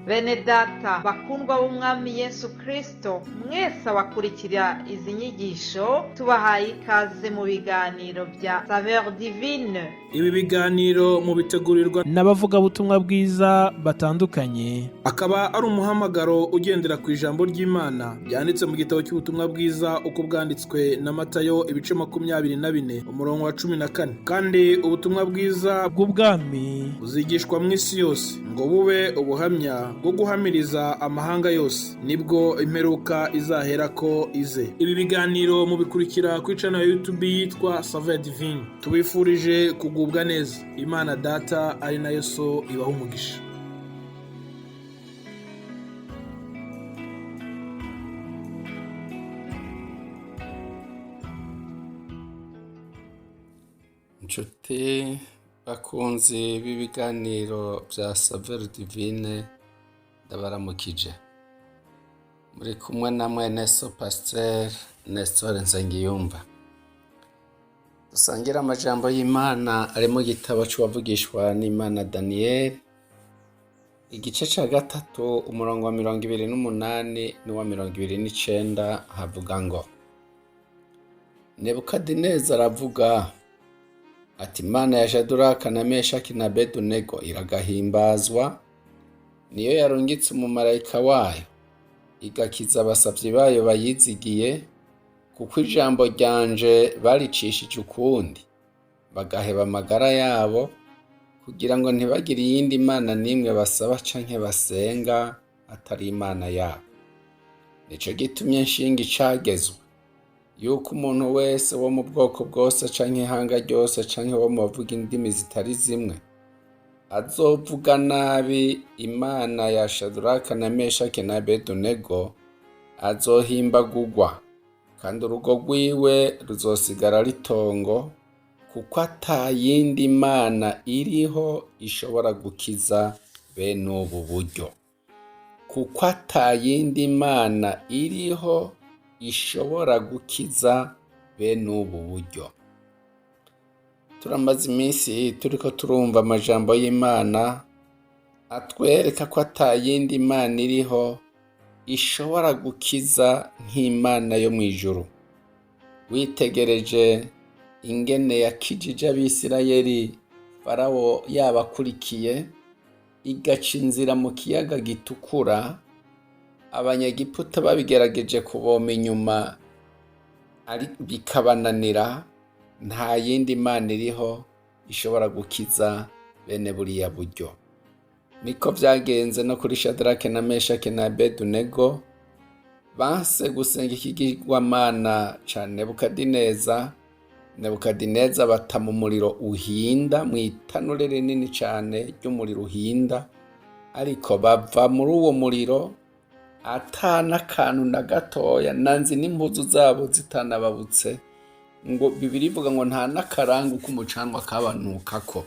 Bene data bakundwa b'umwami Yesu Kristo, mwese abakurikira izi nyigisho tubahaye ikaze mu biganiro bya Saveur Divine. Ibi biganiro mu bitegurirwa n'abavugabutumwa bwiza batandukanye, akaba ari umuhamagaro ugendera ku ijambo ry'Imana byanditse mu gitabo cy'ubutumwa bwiza uko bwanditswe na Matayo ibice 24 umurongo wa 14. Kandi ubutumwa bwiza bw'ubwami buzigishwa mu isi yose ngo bube ubuhamya bwo guhamiriza amahanga yose, nibwo imperuka izaherako ize. Ibi biganiro mubikurikira ku channel ya YouTube yitwa Saveur Divine. Tubifurije kugubwa neza. Imana Data ari nayo So ibaha umugisha. Inshuti bakunzi b'ibiganiro bya Saveur Divine, ndabaramukije. Muri kumwe na mwene So Pasteur Nestor Nsengiyumva. Dusangira amajambo y'Imana ari mu gitabo cy'uwavugishwa n'Imana Daniel, igice ca 3 umurongo wa 28 n'uwa 29 havuga ngo: Nebukadineza aravuga ati, Imana ya Shadraka na Meshaki na Abedunego iragahimbazwa, niyo yarungitse umumarayika wayo igakiza abasavyi bayo bayizigiye, kuko ijambo ryanje baricishije ukundi, bagaheba amagara yabo, kugira ngo ntibagire iyindi mana n'imwe basaba canke basenga atari Imana yabo. Nico gitumye nshinga icagezwe yuko umuntu wese wo mu bwoko bwose canke ihanga ryose canke wo mu bavuga indimi zitari zimwe azovuga nabi Imana ya Shadraka na Meshaki na Abedunego azohimbagurwa, kandi urugo rwiwe ruzosigara ritongo, kuko ata yindi mana iriho ishobora gukiza bene ubu buryo. Kuko ata yindi mana iriho ishobora gukiza bene ubu buryo. Turamaze iminsi turiko turumva amajambo y'Imana atwereka ko ata yindi mana iriho ishobora gukiza nk'Imana yo mw'ijuru. Witegereje ingene yakijije Abisirayeli Farawo yabakurikiye, igaca inzira mu kiyaga gitukura, Abanyegiputa babigerageje kuboma inyuma bikabananira, nta yindi mana iriho ishobora gukiza bene buriya buryo. Niko vyagenze no kuri Shadraka na Meshaki na Abedunego, banse gusenga ikigirwamana ca Nebukadineza. Nebukadineza bata mu muriro uhinda, mw'itanure rinini cane ry'umuriro uhinda, ariko bava muri uwo muriro ata n'akantu na gatoya, nanzi n'impuzu zabo zitanababutse, ngo Bibiliya ivuga ngo nta n'akarangu k'umucanwa kabanukako.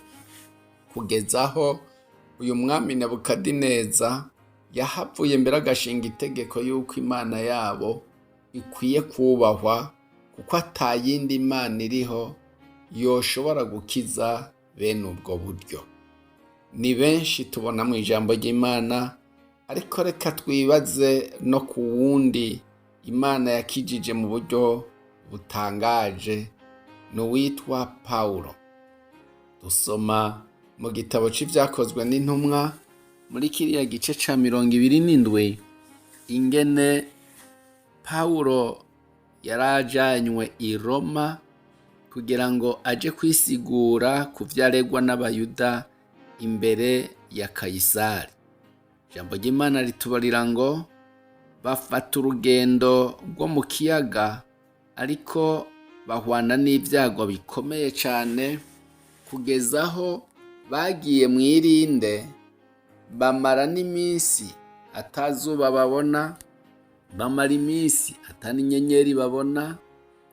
Kugeza aho uyu mwami Nebukadineza yahavuye mbere agashinga itegeko yuko Imana yabo ikwiye kubahwa, kuko ata yindi mana iriho yoshobora gukiza bene ubwo buryo. Ni benshi tubona mu ijambo ry'Imana, ariko reka twibaze no ku wundi Imana yakijije mu buryo butangaje, n'uwitwa Pawulo. Dusoma mu gitabo c'ivyakozwe n'intumwa muri kiriya gice ca 27 ingene Pawulo yarajanywe i Roma kugira ngo aje kwisigura ku vyaregwa n'Abayuda imbere ya Kayisari. Ijambo ry'Imana ritubarira ngo bafata urugendo rwo mu kiyaga, ariko bahwana n'ivyago bikomeye cane, kugeza aho bagiye mw'irinde, bamara n'iminsi atazuba babona, bamara iminsi ata n'inyenyeri babona,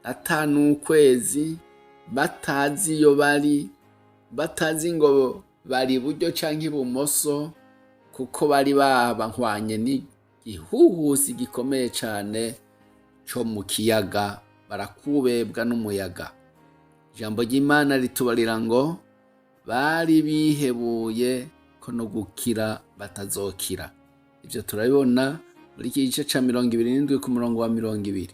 ata n'ukwezi, batazi iyo bari, batazi ngo bari iburyo canke ibumoso, kuko bari bahwanye n'igihuhusi gikomeye cane co mu kiyaga, barakubebwa n'umuyaga. Ijambo ry'Imana ritubarira ngo bari bihebuye ko no gukira batazokira. ibyo turabibona muri iki gice ca 27 ku murongo wa 20.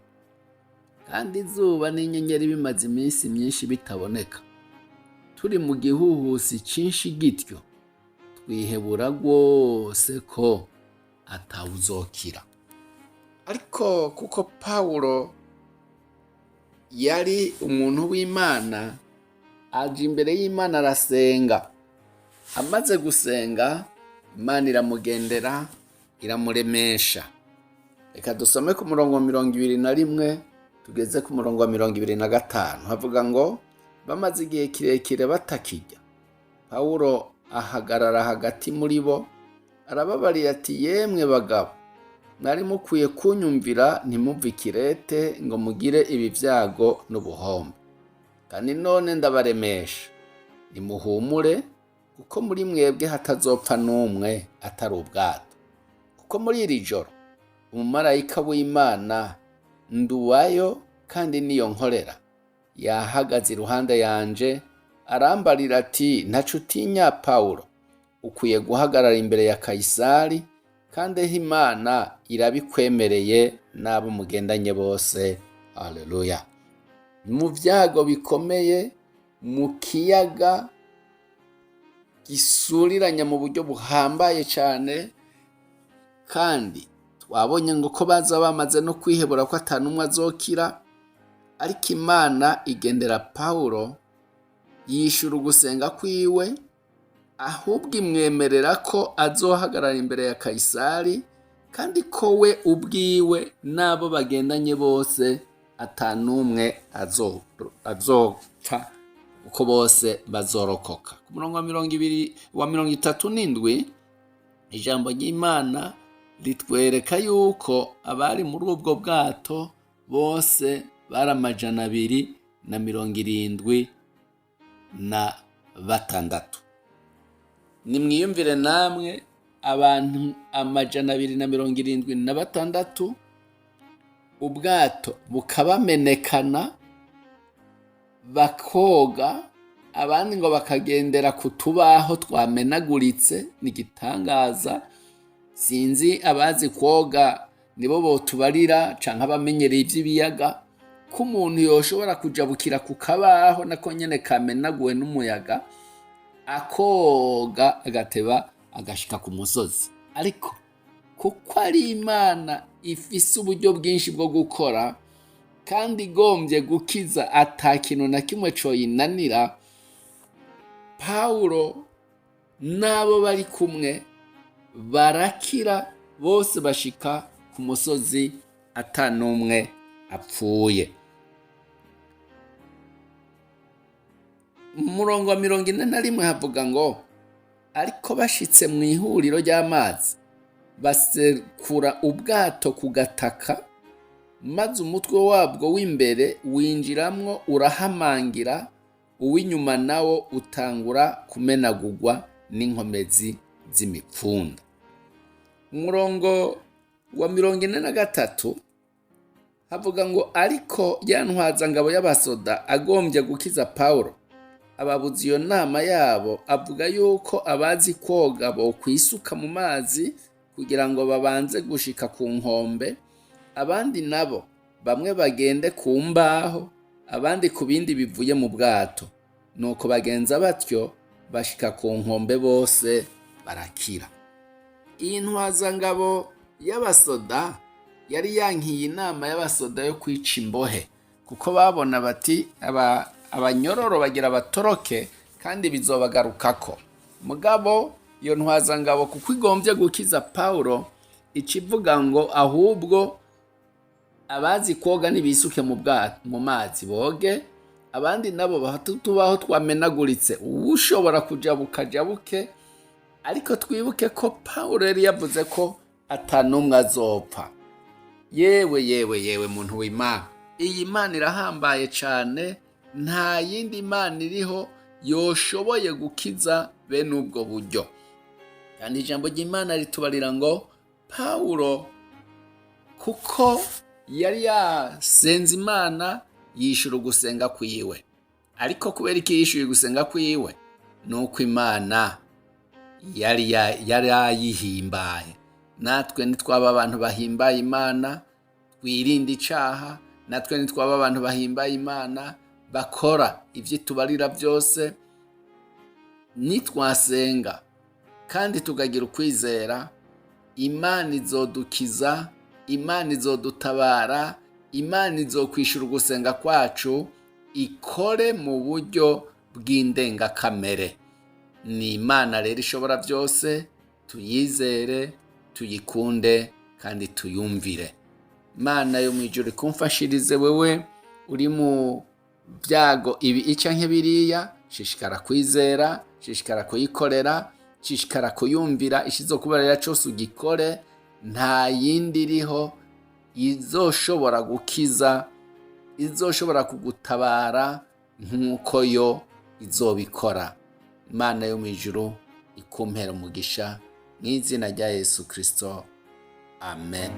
Kandi izuba n'inyenyeri bimaze iminsi myinshi bitaboneka, turi mu gihuhusi cinshi gityo, twihebura rwose ko atawuzokira. Ariko kuko Pawulo yari umuntu w'Imana, aje imbere y'Imana arasenga. Amaze gusenga, Imana iramugendera, iramuremesha. Reka dusome ku murongo wa 21 tugeze ku murongo wa 25. Havuga ngo bamaze igihe kirekire batakirya, Pawulo ahagarara hagati muri bo, arababarira ati, yemwe bagabo, mwari mukwiye kunyumvira ntimuve Kirete ngo mugire ibi vyago n'ubuhombe. Kandi none ndabaremesha, nimuhumure, kuko muri mwebwe hatazopfa n'umwe atari ubwato. Kuko muri iri joro umumarayika w'Imana nduwayo kandi niyo nkorera yahagaze iruhande yanje, arambarira ati, ntaco utinya Pawulo, ukwiye guhagarara imbere ya Kayisari, kandi Imana irabikwemereye n'abo mugendanye bose. Haleluya. Mu vyago bikomeye, mu kiyaga gisuriranya mu buryo buhambaye cyane, kandi twabonye ngo ko baza bamaze no kwihebura ko atanumwe azokira, ariko Imana igendera Pawulo, yishura ugusenga kwiwe, ahubwo imwemerera ko azohagarara imbere ya Kayisari, kandi ko we ubwiwe n'abo bagendanye bose atanumwe azopfa, uko bose bazorokoka. Ku murongo wa 37 ijambo ry'Imana ritwereka yuko abari muri ubwo bwato bose bari 276. Nimwiyumvire namwe abantu 276, ubwato bukabamenekana, bakoga, abandi ngo bakagendera ku tubaho twamenaguritse. Ni igitangaza. Sinzi abazi koga nibo botubarira canke abamenyereye ivy'ibiyaga, ko umuntu yoshobora kujabukira ku kabaho nako nyene kamenaguwe n'umuyaga, akoga agateba agashika ku musozi. Ariko kuko ari Imana ifise uburyo bwinshi bwo gukora, kandi igombye gukiza ata kintu na kimwe coyinanira, Pawulo n'abo bari kumwe barakira, bose bashika ku musozi atanumwe apfuye. Mu murongo wa 41 havuga ngo, ariko bashitse mu ihuriro ry'amazi, basekura ubwato ku gataka, maze umutwe wabwo w'imbere winjiramwo urahamangira, uw'inyuma nawo utangura kumenagurwa n'inkomezi z'imipfunda. Umurongo wa 43 havuga ngo, ariko yantwazangabo y'abasoda agombye gukiza Pawulo, ababuza iyo nama yabo, avuga yuko abazi koga bo kwisuka mu mazi kugira ngo babanze gushika ku nkombe, abandi nabo bamwe bagende ku mbaho, abandi ku bindi bivuye mu bwato. Nuko bagenza batyo, bashika ku nkombe bose barakira. Iyi ntwazangabo y'abasoda yari yankiye inama y'abasoda yo kwica imbohe, kuko babona bati abanyororo bagira batoroke kandi bizobagarukako. Mugabo iyo ntwazangabo kuko igombye gukiza Pawulo, icivuga ngo ahubwo abazi koga nibisuke mu mazi boge, abandi nabo bahatutubaho twamenaguritse, ushobora kujabuka jabuke. Ariko twibuke ko Pawulo yari yavuze ko atanumwe azopfa. Yewe muntu w'Imana, iyi Mana irahambaye cane, nta yindi Mana iriho yoshoboye gukiza bene ubwo buryo. Kandi ijambo ry'Imana ritubarira ngo Pawulo kuko yari yasenze Imana, yishura gusenga kwiwe. Ariko kubera iki yishuye gusenga kwiwe? Nuko Imana yari yayihimbaye, natwe nitwaba abantu bahimbaye Imana, twirinde icaha, natwe nitwaba abantu bahimbaye Imana, bakora ivyo tubarira byose, nitwasenga kandi tukagira ukwizera, Imana izodukiza, Imana izodutabara, Imana izokwishura ugusenga kwacu, ikore mu buryo bw'indengakamere. Ni Imana rero ishobora byose, tuyizere, tuyikunde kandi tuyumvire. Imana yo mwijuru ikumfashirize wewe uri mu byago ibi ica nk'ibiriya, shishikara kwizera, shishikara kuyikorera, shishikara kuyumvira, ishizokubarira cyose ugikore. Nta yindi iriho izoshobora gukiza, izoshobora kugutabara nk'uko yo izobikora. Imana yo mwijuru ikumpera umugisha mu izina rya Yesu Kristo, amen.